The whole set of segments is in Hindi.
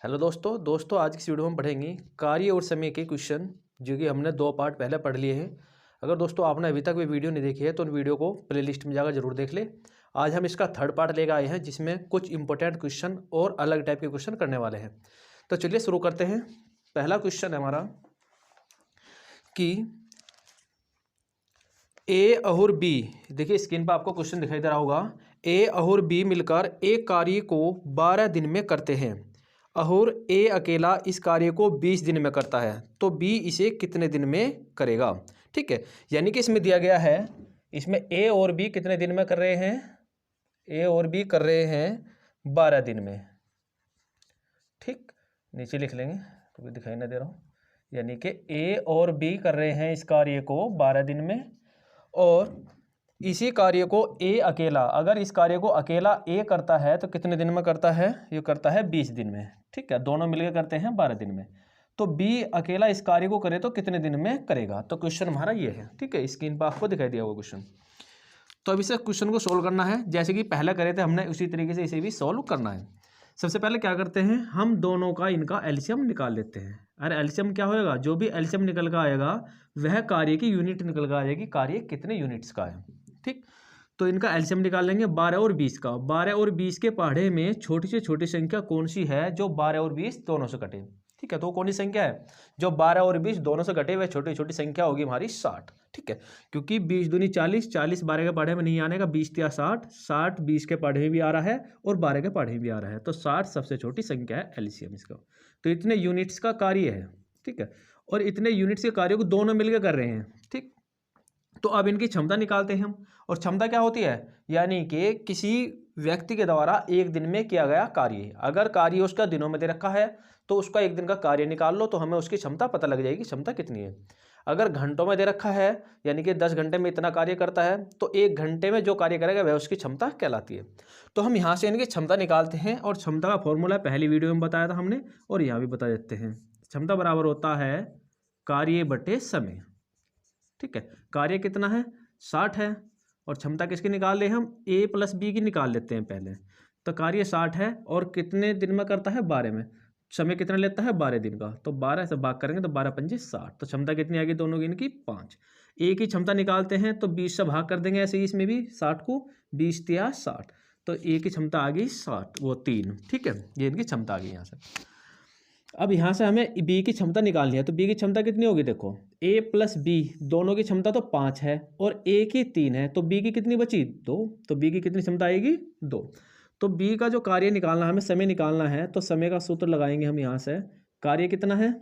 हेलो दोस्तों आज की इस वीडियो में पढ़ेंगे कार्य और समय के क्वेश्चन जो कि हमने 2 पार्ट पहले पढ़ लिए हैं। अगर दोस्तों आपने अभी तक भी वीडियो नहीं देखी है तो उन वीडियो को प्लेलिस्ट में जाकर जरूर देख ले। आज हम इसका 3rd पार्ट लेकर आए हैं जिसमें कुछ इंपॉर्टेंट क्वेश्चन और अलग टाइप के क्वेश्चन करने वाले हैं। तो चलिए शुरू करते हैं। पहला क्वेश्चन है हमारा कि ए और बी, देखिए स्क्रीन पर आपको क्वेश्चन दिखाई दे रहा होगा। ए और बी मिलकर एक कार्य को 12 दिन में करते हैं और ए अकेला इस कार्य को 20 दिन में करता है, तो बी इसे कितने दिन में करेगा। ठीक है, यानी कि इसमें दिया गया है, इसमें ए और बी कितने दिन में कर रहे हैं, ए और बी कर रहे हैं 12 दिन में। ठीक, नीचे लिख लेंगे तो दिखाई ना दे रहा हूँ। यानी कि ए और बी कर रहे हैं इस कार्य को 12 दिन में और इसी कार्य को ए अकेला, अगर इस कार्य को अकेला ए करता है तो कितने दिन में करता है, ये करता है 20 दिन में। ठीक है, दोनों मिलकर करते हैं 12 दिन में। तो बी अकेला इस कार्य को करे तो कितने दिन में करेगा, तो क्वेश्चन हमारा ये है। ठीक है, स्क्रीन पर आपको दिखाई दिया होगा क्वेश्चन। तो अब इसे क्वेश्चन को सोल्व करना है, जैसे कि पहले करे थे हमने उसी तरीके से इसे भी सोल्व करना है। सबसे पहले क्या करते हैं, हम दोनों का इनका एलसीएम निकाल लेते हैं। अरे एलसीएम क्या होएगा, जो भी एलसीएम निकल कर आएगा वह कार्य की यूनिट निकल कर आ जाएगी, कार्य कितने यूनिट्स का है। ठीक, तो इनका एलसीएम निकाल लेंगे 12 और 20 का। 12 और 20 के पहाड़े में छोटी से छोटी संख्या कौन सी है जो 12 और 20 दोनों से कटे। ठीक है, तो कौन सी संख्या है जो 12 और 20 दोनों से कटे, वह छोटी छोटी संख्या होगी हमारी 60। ठीक है, क्योंकि 20 दूनी 40, 40 12 के पहाड़े में नहीं आने का, 20 या 60, 60 20 के पहाड़े में भी आ रहा है और 12 के पहाड़े में भी आ रहा है, तो 60 सबसे छोटी संख्या है एलसीएम इसका। तो इतने यूनिट्स का कार्य है। ठीक है, और इतने यूनिट्स के कार्य को दोनों मिलकर कर रहे हैं। ठीक, तो अब इनकी क्षमता निकालते हैं हम। और क्षमता क्या होती है, यानी कि किसी व्यक्ति के द्वारा एक दिन में किया गया कार्य, अगर कार्य उसका दिनों में दे रखा है तो उसका एक दिन का कार्य निकाल लो तो हमें उसकी क्षमता पता लग जाएगी, क्षमता कितनी है। अगर घंटों में दे रखा है, यानी कि 10 घंटे में इतना कार्य करता है, तो 1 घंटे में जो कार्य करेगा वह उसकी क्षमता कहलाती है। तो हम यहाँ से इनकी क्षमता निकालते हैं और क्षमता का फॉर्मूला पहली वीडियो में बताया था हमने और यहाँ भी बता देते हैं। क्षमता बराबर होता है कार्य बटे समय। ठीक है, कार्य कितना है 60 है और क्षमता किसकी निकाल रहे हम, ए प्लस बी की निकाल लेते हैं पहले। तो कार्य 60 है और कितने दिन में करता है 12 में, समय कितना लेता है 12 दिन का, तो 12 से भाग करेंगे तो 12 पंजे 60, तो क्षमता कितनी आ गई दोनों की इनकी 5। ए की क्षमता निकालते हैं तो 20 से भाग कर देंगे, ऐसे ही इसमें भी 60 को 20 या 60, तो ए की क्षमता आ गई 60 वो 3। ठीक है, ये इनकी क्षमता आ गई यहाँ से। अब यहाँ से हमें बी की क्षमता निकालनी है, तो बी की क्षमता कितनी होगी, देखो ए प्लस बी दोनों की क्षमता तो 5 है और ए की 3 है, तो बी की कितनी बची 2, तो बी की कितनी क्षमता आएगी 2। तो बी का जो कार्य निकालना है, हमें समय निकालना है, तो समय का सूत्र लगाएंगे हम यहाँ से। कार्य कितना है,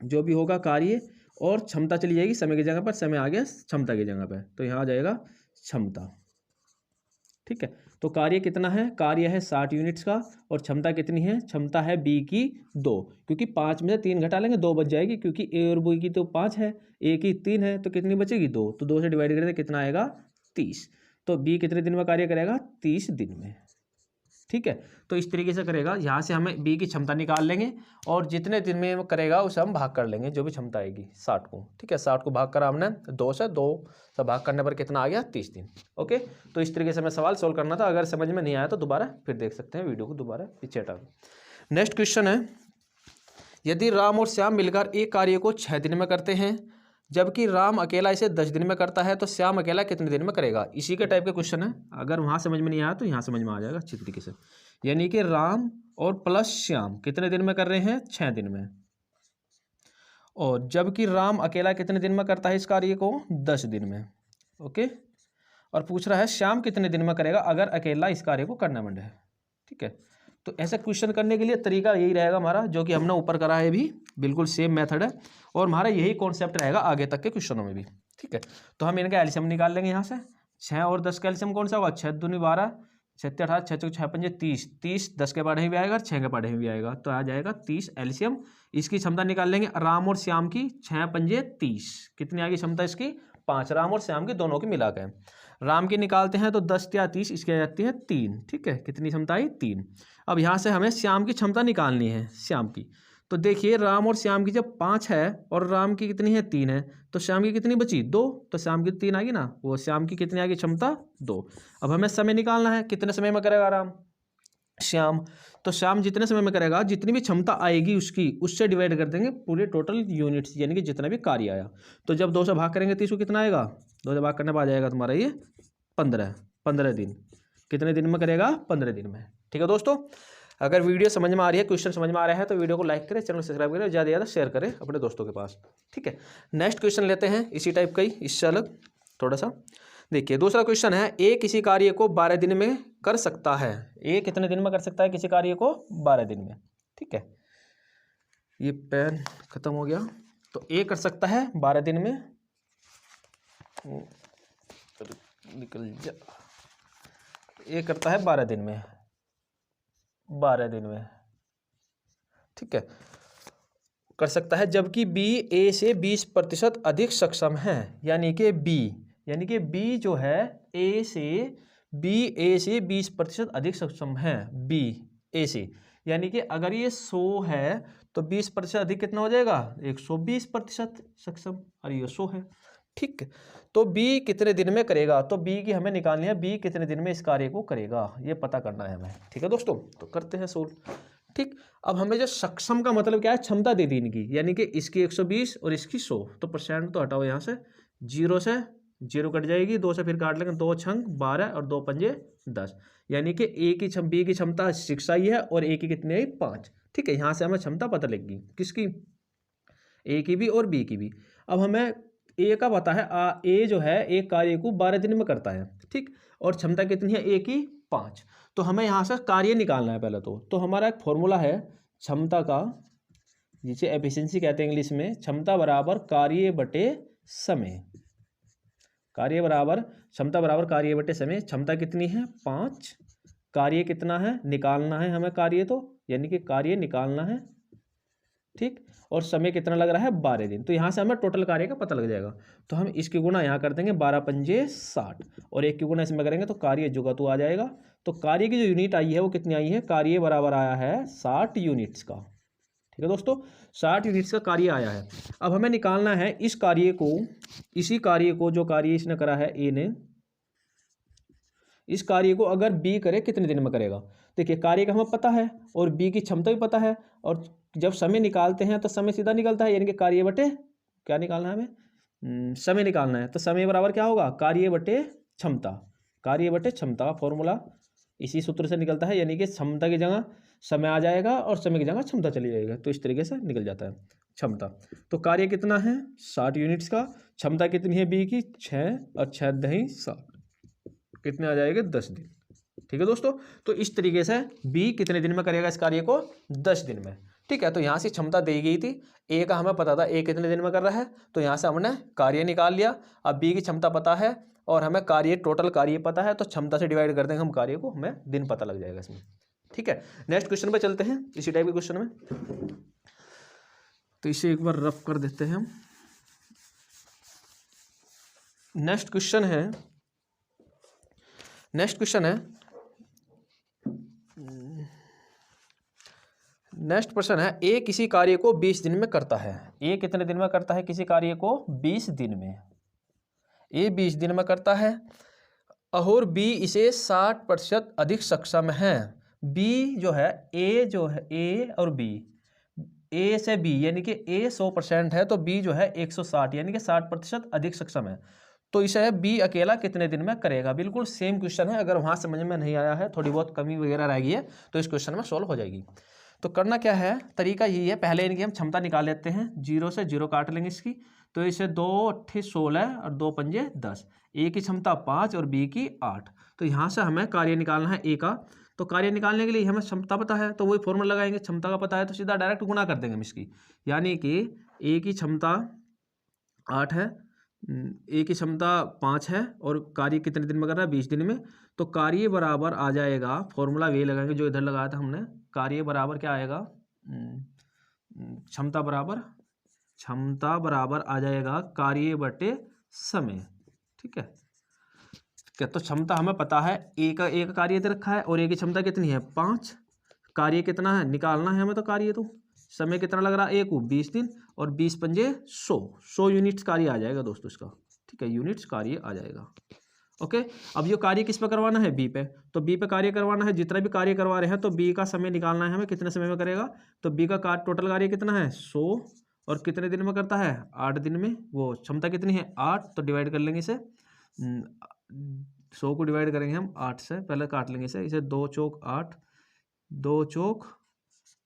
जो भी होगा कार्य और क्षमता चली जाएगी समय की जगह पर, समय आ गया क्षमता की जगह पर, तो यहाँ आ जाएगा क्षमता। ठीक है, तो कार्य कितना है, कार्य है 60 यूनिट्स का और क्षमता कितनी है, क्षमता है बी की 2, क्योंकि 5 में से 3 घटा लेंगे 2 बच जाएगी, क्योंकि ए और बी की तो 5 है, ए की 3 है, तो कितनी बचेगी 2, तो 2 से डिवाइड करेंगे कितना आएगा 30। तो बी कितने दिन में कार्य करेगा 30 दिन में। ठीक है, तो इस तरीके से करेगा। यहाँ से हमें बी की क्षमता निकाल लेंगे और जितने दिन में करेगा उसे हम भाग कर लेंगे, जो भी क्षमता आएगी 60 को। ठीक है, 60 को भाग करा हमने 2 से भाग करने पर कितना आ गया 30 दिन। ओके, तो इस तरीके से हमें सवाल सोल्व करना था। अगर समझ में नहीं आया तो दोबारा फिर देख सकते हैं, वीडियो को दोबारा पीछे हटा। नेक्स्ट क्वेश्चन है, यदि राम और श्याम मिलकर एक कार्य को 6 दिन में करते हैं जबकि राम अकेला इसे 10 दिन में करता है, तो श्याम अकेला कितने दिन में करेगा। इसी के टाइप का क्वेश्चन है, अगर वहाँ समझ में नहीं आया तो यहाँ समझ में आ जाएगा अच्छी तरीके से। यानी कि राम और प्लस श्याम कितने दिन में कर रहे हैं 6 दिन में, और जबकि राम अकेला कितने दिन में करता है इस कार्य को 10 दिन में। ओके, और पूछ रहा है श्याम कितने दिन में करेगा अगर अकेला इस कार्य को करना मंडे। ठीक है, तो ऐसा क्वेश्चन करने के लिए तरीका यही रहेगा हमारा, जो कि हमने ऊपर करा है, भी बिल्कुल सेम मेथड है और हमारा यही कॉन्सेप्ट रहेगा आगे तक के क्वेश्चनों में भी। ठीक है, तो हम इनका एलसीएम निकाल लेंगे यहाँ से। 6 और 10 का एलसीएम कौन सा होगा, 6 दूनी 12, 6 18, 6 6 पंजे 30, 30 10 के पढ़े में भी आएगा, 6 के पढ़े में भी आएगा, तो आ जाएगा 30 एलसीएम। इसकी क्षमता निकाल लेंगे राम और श्याम की, 6 पंजे 30, कितनी आ गई क्षमता इसकी 5, राम और श्याम की दोनों की मिलाकर। राम की निकालते हैं तो 10 या 30, इसकी आ जाती है 3। ठीक है, कितनी क्षमता आई 3। अब यहाँ से हमें श्याम की क्षमता निकालनी है, श्याम की। तो देखिए राम और श्याम की जब 5 है और राम की कितनी है 3 है, तो श्याम की कितनी बची 2, तो श्याम की 3 आ गई ना, वो श्याम की कितनी आ गई क्षमता 2। अब हमें समय निकालना है, कितने समय में करेगा राम, श्याम, तो श्याम जितने समय में करेगा, जितनी भी क्षमता आएगी उसकी, उससे डिवाइड कर देंगे पूरे टोटल यूनिट्स, यानी कि जितना भी कार्य आया। तो जब 2 से भाग करेंगे तो इसको कितना आएगा, 2 से भाग करने पर आ जाएगा तुम्हारा ये 15 दिन। कितने दिन में करेगा, 15 दिन में। ठीक है दोस्तों, अगर वीडियो समझ में आ रही है, क्वेश्चन समझ में आ रहा है तो वीडियो को लाइक करें, चैनल सब्सक्राइब करें, ज़्यादा से ज़्यादा शेयर करें अपने दोस्तों के पास। ठीक है, नेक्स्ट क्वेश्चन लेते हैं इसी टाइप का ही, इससे अलग थोड़ा सा। देखिए दूसरा क्वेश्चन है, ए किसी कार्य को 12 दिन में कर सकता है। ए कितने दिन में कर सकता है किसी कार्य को, 12 दिन में। ठीक है, ये पेन खत्म हो गया, तो ए कर सकता है 12 दिन में, निकल जा, ए करता है 12 दिन में, 12 दिन में। ठीक है, कर सकता है, जबकि बी ए से 20% अधिक सक्षम है। यानी कि बी जो है ए से 20% अधिक सक्षम है, बी ए से। यानी कि अगर ये 100 है तो 20% अधिक कितना हो जाएगा, 120% सक्षम, और ये 100 है। ठीक, तो बी कितने दिन में करेगा, तो बी की हमें निकालनी है, बी कितने दिन में इस कार्य को करेगा, ये पता करना है हमें। ठीक है दोस्तों, तो करते हैं सोल्व। ठीक, अब हमें जो सक्षम का मतलब क्या है, क्षमता दे दी इनकी, यानी कि इसकी 120 और इसकी 100, तो परसेंट तो हटाओ यहाँ से, 0 से 0 कट जाएगी, 2 से फिर काट लेंगे, 2 छंग 12 और 2 पंजे 10, यानी कि बी की क्षमता 6 आई है और ए की कितनी आई, 5। ठीक है, यहाँ से हमें क्षमता पता लगेगी, किसकी, ए की भी और बी की भी। अब हमें ए का पता है, ए जो है एक कार्य को 12 दिन में करता है। ठीक, और क्षमता कितनी है ए की, 5। तो हमें यहाँ से कार्य निकालना है पहले तो हमारा एक फॉर्मूला है क्षमता का, जिसे एफिशिएंसी कहते हैं इंग्लिश में, क्षमता बराबर कार्य बटे समय, क्षमता बराबर कार्य बटे समय। क्षमता कितनी है, 5, कार्य कितना है, निकालना है हमें कार्य, तो यानी कि कार्य निकालना है। ठीक, और समय कितना लग रहा है, 12 दिन। तो यहाँ से हमें टोटल कार्य का पता लग जाएगा। तो हम इसकी गुणा यहाँ कर देंगे, 12 पंजे 60, और 1 की गुणा इसमें करेंगे तो कार्य जुगा तो आ जाएगा। तो कार्य की जो यूनिट आई है वो कितनी आई है, कार्य बराबर आया है 60 यूनिट्स का। ठीक है दोस्तों, 60 यूनिट्स का कार्य आया है। अब हमें निकालना है इस कार्य को, इसी कार्य को, जो कार्य इसने करा है ए ने, इस कार्य को अगर बी करे कितने दिन में करेगा। देखिए कार्य का हमें पता है और बी की क्षमता भी पता है, और जब समय निकालते हैं तो समय सीधा निकलता है, यानी कि कार्य बटे क्या निकालना है हमें, समय निकालना है। तो समय बराबर क्या होगा, कार्य बटे क्षमता, कार्य बटे क्षमता का फॉर्मूला इसी सूत्र से निकलता है, यानी कि क्षमता की जगह समय आ जाएगा और समय की जगह क्षमता चली जाएगा, तो इस तरीके से निकल जाता है क्षमता। तो कार्य कितना है, 60 यूनिट्स का। क्षमता कितनी है बी की, 6 और 6 दही 7, कितने आ जाएंगे, 10 दिन। ठीक है दोस्तों, तो इस तरीके से बी कितने दिन में करेगा इस कार्य को, 10 दिन में। ठीक है, तो यहाँ से क्षमता दी गई थी, ए का हमें पता था ए कितने दिन में कर रहा है, तो यहाँ से हमने कार्य निकाल लिया। अब बी की क्षमता पता है और हमें कार्य, टोटल कार्य पता है, तो क्षमता से डिवाइड कर देंगे हम कार्य को, हमें दिन पता लग जाएगा इसमें। ठीक है, नेक्स्ट क्वेश्चन पे चलते हैं, इसी टाइप के क्वेश्चन में। तो इसे एक बार रफ कर देते हैं हम। नेक्स्ट क्वेश्चन है नेक्स्ट प्रश्न है, ए किसी कार्य को 20 दिन में करता है। ए कितने दिन में करता है किसी कार्य को, 20 दिन में। ए 20 दिन में करता है और बी इसे 60% अधिक सक्षम है। बी जो है, ए और बी, ए से बी, यानी कि ए 100% है तो बी जो है 160, यानी कि 60% अधिक सक्षम है। तो इसे बी अकेला कितने दिन में करेगा। बिल्कुल सेम क्वेश्चन है, अगर वहाँ समझ में नहीं आया है, थोड़ी बहुत कमी वगैरह रह गई है, तो इस क्वेश्चन में सॉल्व हो जाएगी। तो करना क्या है, तरीका यही है, पहले इनकी हम क्षमता निकाल लेते हैं, 0 से 0 काट लेंगे इसकी, तो इसे 2 8 16 और 2 पंजे 10, ए की क्षमता 5 और बी की 8। तो यहाँ से हमें कार्य निकालना है ए का, तो कार्य निकालने के लिए हमें क्षमता पता है तो वही फॉर्मूला लगाएंगे, क्षमता का पता है तो सीधा डायरेक्ट गुणा कर देंगे हम इसकी, यानी कि ए की क्षमता 8 है, ए की क्षमता 5 है और कार्य कितने दिन में कर रहा है, 20 दिन में। तो कार्य बराबर आ जाएगा, फॉर्मूला वे लगाएंगे जो इधर लगाया था हमने, कार्य बराबर क्या आएगा, क्षमता बराबर आ जाएगा कार्य बटे समय। ठीक है, तो क्षमता हमें पता है, ए का कार्य दे रखा है और ए की क्षमता कितनी है, 5, कार्य कितना है निकालना है हमें, तो कार्य तो समय कितना लग रहा है ए को, 20 दिन, और 20 पंजे 100 यूनिट्स कार्य आ जाएगा दोस्तों इसका। ठीक है, यूनिट्स कार्य आ जाएगा। ओके। अब ये कार्य किस पे करवाना है, बी पे, तो बी पे कार्य करवाना है। जितना भी कार्य करवा रहे हैं तो बी का समय निकालना है हमें, कितने समय में करेगा, तो बी का टोटल कार्य कितना है 100, और कितने दिन में करता है 8 दिन में। वो क्षमता कितनी है 8, तो डिवाइड कर लेंगे इसे 100 को डिवाइड करेंगे हम 8 से, पहले काट लेंगे इसे 2 चौक 8, 2 चौक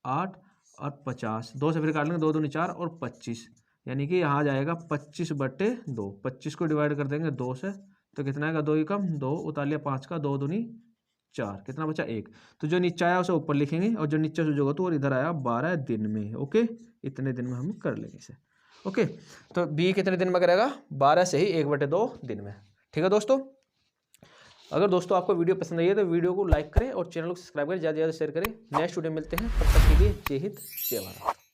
8 और 50, 2 से फिर काट लेंगे 2 दूनी 4 और 25, यानी कि यहाँ जाएगा 25/2। 25 को डिवाइड कर देंगे 2 से, तो कितना आएगा 2 ही कम 2, उतार लिया 5 का, 2 दूनी 4, कितना बचा 1। तो जो नीचे आया उसे ऊपर लिखेंगे, और जो नीचे से जो होगा तो इधर आया 12 दिन में। ओके, इतने दिन में हम कर लेंगे इसे। ओके, तो बी कितने दिन में करेगा, 12 से ही 1/2 दिन में। ठीक है दोस्तों, अगर दोस्तों आपको वीडियो पसंद आई है तो वीडियो को लाइक करें और चैनल को सब्सक्राइब करें, ज़्यादा से ज़्यादा शेयर करें। नेक्स्ट वीडियो मिलते हैं, तब तक के लिए जय हिंद जय भारत।